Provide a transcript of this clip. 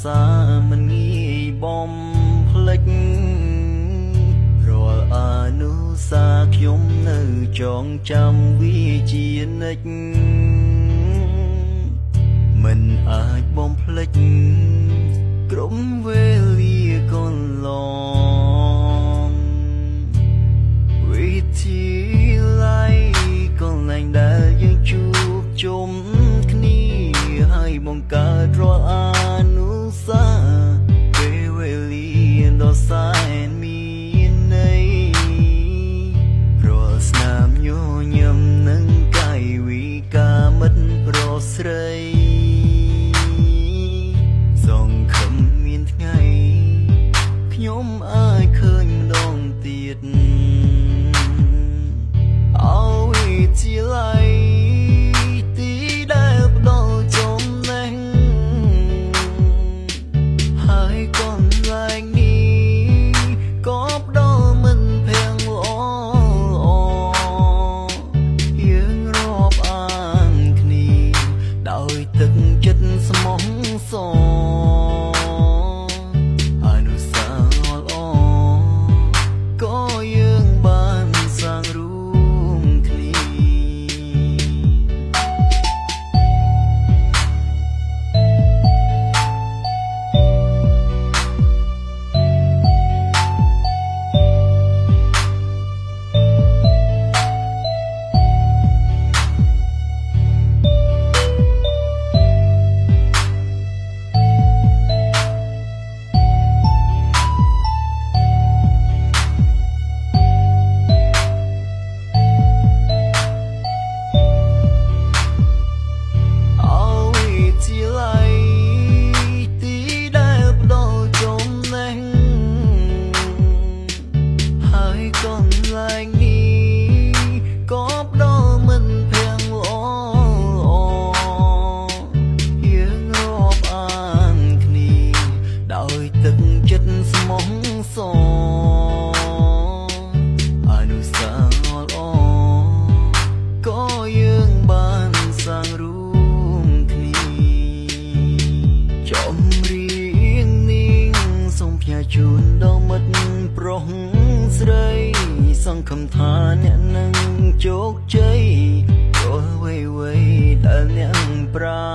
សាមិនងាយបំភ្លេចរាល់អនុសាខ្ញុំនៅចងចាំវាជានិច្ចមិនអាចបំភ្លេចក្រុមវេលាកន្លងវិធីឡៃកន្លែងដែលយើងជួបជុំគ្នាហើយបង្កើតរាល់អនុស្សាវរីយ៍ពេលវេលាដ៏សែនមានន័យរាល់ស្នាមញញឹមនិងកាយវិការមិត្តប្រុសស្រីសង្ឃឹមមានថ្ងៃខ្ញុំអាចឃើញម្ដងទៀតអោវិទ្យាល័យទីដែលផ្ដល់ចំណេះហើយកន្លែងនេះក៏ផ្ដល់មិនភាំងល្អយើងរាប់អានគ្នាដោយទឹកចិត្តស្មោះសរអនុស្សាវរីយ៍ល្អក៏យើងបានសាងរួមគ្នាទឹកចិត្តស្មោះសរអនុស្សាវរីយ៍ល្អក៏យើងបានសាងរួមគ្នាចំរៀងនាងសូមផ្ញើជូនដល់មិត្តប្រុសស្រីសង្ឃឹមថាអ្នកនឹងជោគជ័យរាល់អ្វីដែលអ្នកប្រា